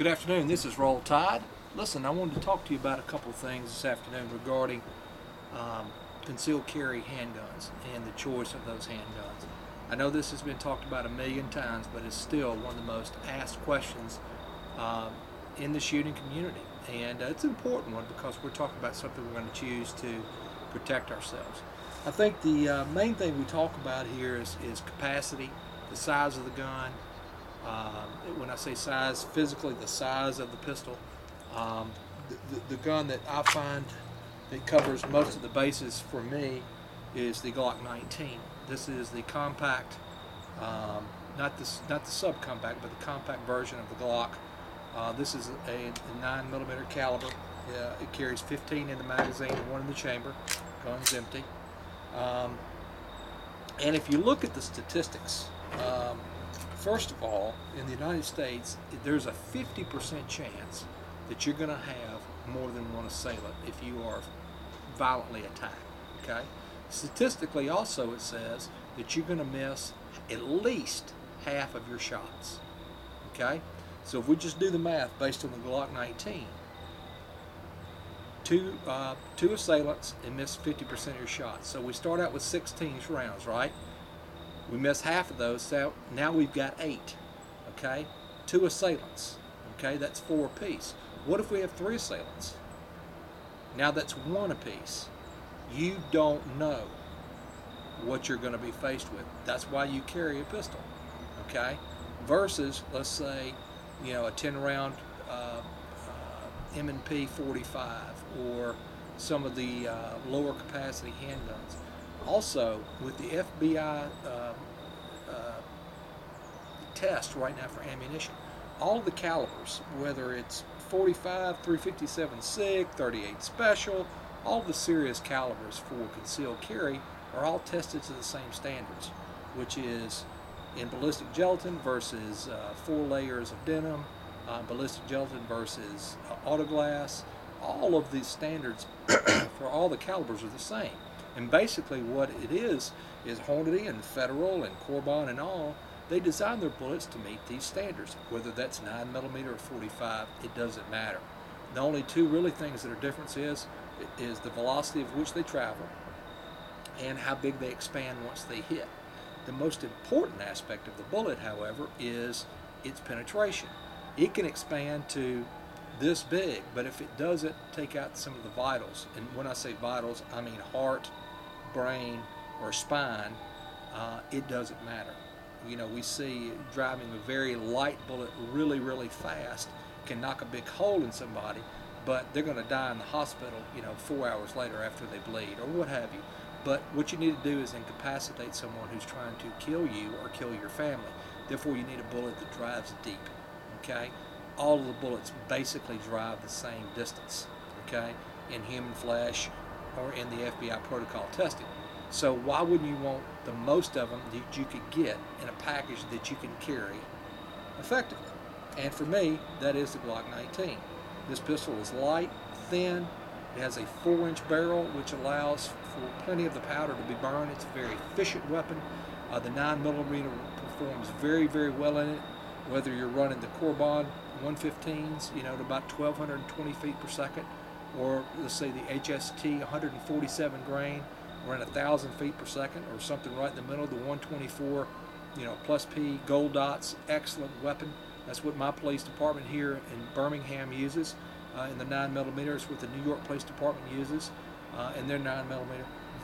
Good afternoon. This is Roll Tide. Listen, I wanted to talk to you about a couple of things this afternoon regarding concealed carry handguns and the choice of those handguns. I know this has been talked about a million times, but it's still one of the most asked questions in the shooting community. And it's an important one because we're talking about something we're going to choose to protect ourselves. I think the main thing we talk about here is capacity, the size of the gun. When I say size, physically the size of the pistol. The gun that I find that covers most of the bases for me is the Glock 19. This is the compact, not the subcompact, but the compact version of the Glock. This is a 9mm caliber. It carries 15 in the magazine and 1 in the chamber. Gun's empty. And if you look at the statistics, first of all, in the United States, there's a 50% chance that you're going to have more than one assailant if you are violently attacked. Okay? Statistically, also, it says that you're going to miss at least half of your shots. Okay? So if we just do the math based on the Glock 19, two assailants and miss 50% of your shots. So we start out with 16 rounds, right? We miss half of those, so now we've got 8, okay? 2 assailants, okay? That's 4 apiece. What if we have 3 assailants? Now that's 1 apiece. You don't know what you're going to be faced with. That's why you carry a pistol, okay? Versus, let's say, you know, a 10-round M&P 45 or some of the lower capacity handguns. Also, with the FBI test right now for ammunition, all the calibers, whether it's 45, 357 SIG, 38 Special, all the serious calibers for concealed carry are all tested to the same standards, which is in ballistic gelatin versus 4 layers of denim, ballistic gelatin versus autoglass. All of these standards for all the calibers are the same. And basically what it is Hornady and Federal and Corbon and all, they design their bullets to meet these standards. Whether that's 9mm or 45, it doesn't matter. The only two really things that are different is the velocity of which they travel and how big they expand once they hit. The most important aspect of the bullet, however, is its penetration. It can expand to this big, but if it doesn't take out some of the vitals, and when I say vitals, I mean heart, brain, or spine, it doesn't matter. You know, we see driving a very light bullet really, really fast can knock a big hole in somebody, but they're going to die in the hospital, you know, 4 hours later after they bleed, or what have you. But what you need to do is incapacitate someone who's trying to kill you or kill your family. Therefore, you need a bullet that drives deep, okay? All of the bullets basically drive the same distance, okay, in human flesh or in the FBI protocol testing. So why wouldn't you want the most of them that you could get in a package that you can carry effectively? And for me, that is the Glock 19. This pistol is light, thin. It has a 4-inch barrel, which allows for plenty of the powder to be burned. It's a very efficient weapon. The 9mm performs very, very well in it. Whether you're running the Corbon 115s, you know, to about 1,220 feet per second, or let's say the HST 147 grain, running 1,000 feet per second, or something right in the middle, the 124, you know, plus P gold dots, excellent weapon. That's what my police department here in Birmingham uses. In the 9mm, it's what the New York Police Department uses in their 9mm.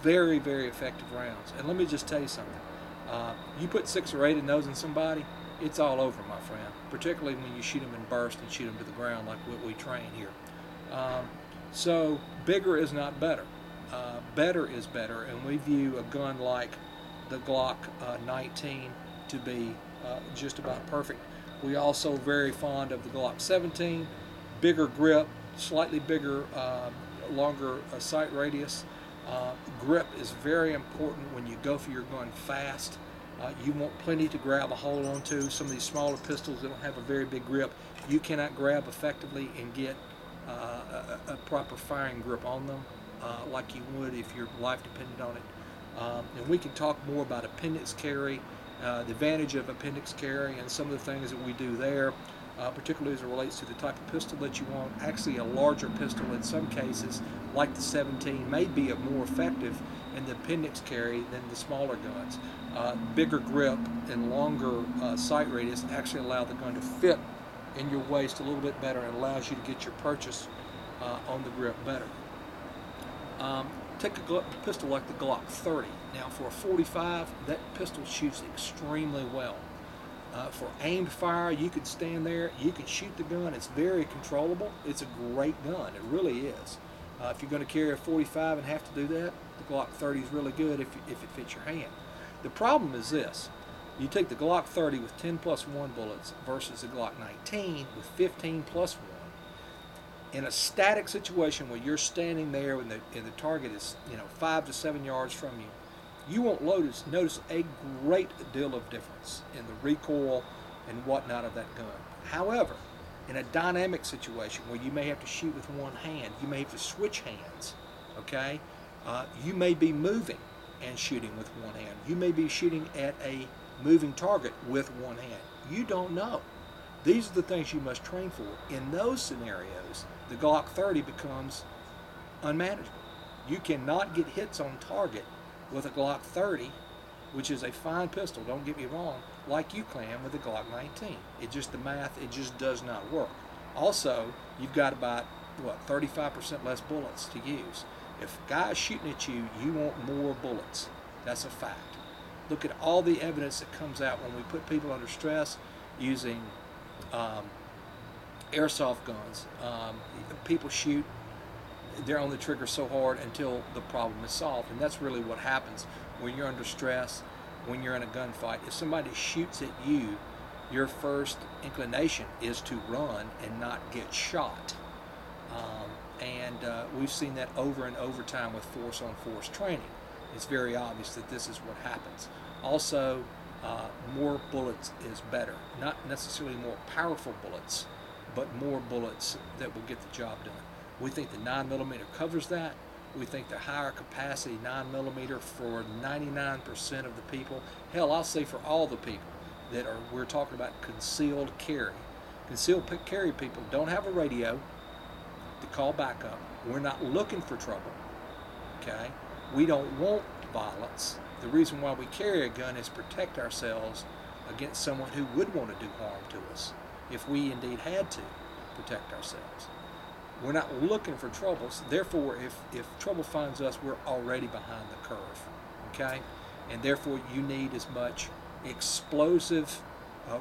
Very, very effective rounds. And let me just tell you something. You put 6 or 8 of those in somebody, it's all over, my friend, particularly when you shoot them in burst and shoot them to the ground like what we train here. So bigger is not better. Better is better, and we view a gun like the Glock 19 to be just about perfect. We also very fond of the Glock 17, bigger grip, slightly bigger, longer sight radius. Grip is very important when you go for your gun fast. You want plenty to grab a hold onto. Some of these smaller pistols that don't have a very big grip, you cannot grab effectively and get a proper firing grip on them like you would if your life depended on it. And we can talk more about appendix carry, the advantage of appendix carry and some of the things that we do there. particularly as it relates to the type of pistol that you want. Actually, a larger pistol in some cases, like the 17, may be more effective in the appendix carry than the smaller guns. Bigger grip and longer sight radius actually allow the gun to fit in your waist a little bit better and allows you to get your purchase on the grip better. Take a pistol like the Glock 30. Now for a 45, that pistol shoots extremely well. For aimed fire, you can stand there, you can shoot the gun, it's very controllable, it's a great gun, it really is. If you're going to carry a 45 and have to do that, the Glock 30 is really good if it fits your hand. The problem is this: you take the Glock 30 with 10 plus 1 bullets versus the Glock 19 with 15 plus 1. In a static situation where you're standing there and the target is 5 to 7 yards from you, you won't notice a great deal of difference in the recoil and whatnot of that gun. However, in a dynamic situation where you may have to shoot with one hand, you may have to switch hands, okay? You may be moving and shooting with one hand. You may be shooting at a moving target with one hand. You don't know. These are the things you must train for. In those scenarios, the Glock 30 becomes unmanageable. You cannot get hits on target with a Glock 30, which is a fine pistol, don't get me wrong, like you can with a Glock 19. It just, the math, it just does not work. Also, you've got about, 35% less bullets to use. If a guy's shooting at you, you want more bullets. That's a fact. Look at all the evidence that comes out when we put people under stress using airsoft guns. People shoot, they're on the trigger so hard until the problem is solved, and that's really what happens when you're under stress, when you're in a gunfight. If somebody shoots at you, your first inclination is to run and not get shot. We've seen that over and over time with force-on-force training. It's very obvious that this is what happens. Also, more bullets is better. Not necessarily more powerful bullets, but more bullets that will get the job done. We think the 9mm covers that. We think the higher capacity 9mm for 99% of the people, hell, I'll say for all the people that we're talking about concealed carry. Concealed carry people don't have a radio to call backup. We're not looking for trouble, okay? We don't want violence. The reason why we carry a gun is protect ourselves against someone who would want to do harm to us if we indeed had to protect ourselves. We're not looking for troubles. Therefore, if trouble finds us, we're already behind the curve, okay? And therefore, you need as much explosive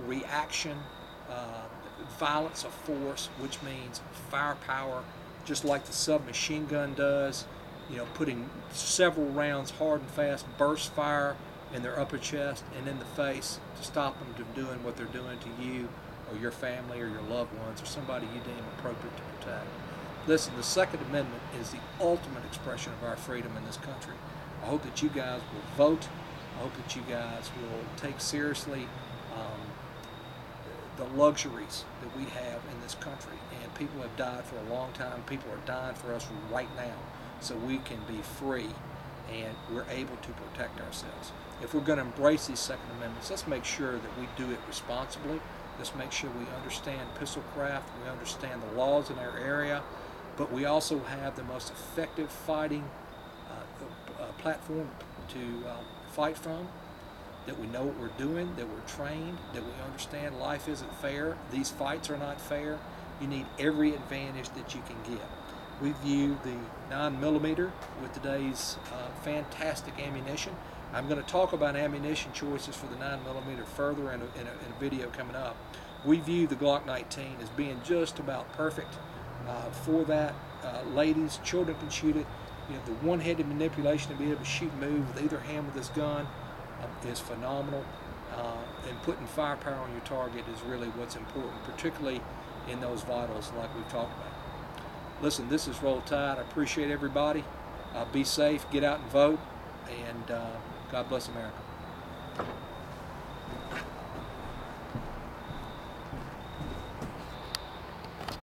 reaction, violence of force, which means firepower, just like the submachine gun does, putting several rounds hard and fast, burst fire in their upper chest and in the face to stop them from doing what they're doing to you or your family or your loved ones or somebody you deem appropriate to protect. Listen, the Second Amendment is the ultimate expression of our freedom in this country. I hope that you guys will vote. I hope that you guys will take seriously the luxuries that we have in this country. And people have died for a long time. People are dying for us right now so we can be free and we're able to protect ourselves. If we're going to embrace these Second Amendments, let's make sure that we do it responsibly. Let's make sure we understand pistol craft, we understand the laws in our area, but we also have the most effective fighting platform to fight from, that we know what we're doing, that we're trained, that we understand life isn't fair, these fights are not fair. You need every advantage that you can get. We view the 9mm with today's fantastic ammunition. I'm going to talk about ammunition choices for the 9mm further in a video coming up. We view the Glock 19 as being just about perfect for that. Ladies, children can shoot it. The one-handed manipulation to be able to shoot and move with either hand with this gun is phenomenal. And putting firepower on your target is really what's important, particularly in those vitals like we've talked about. Listen, this is Roll Tide. I appreciate everybody. Be safe, get out and vote, and God bless America.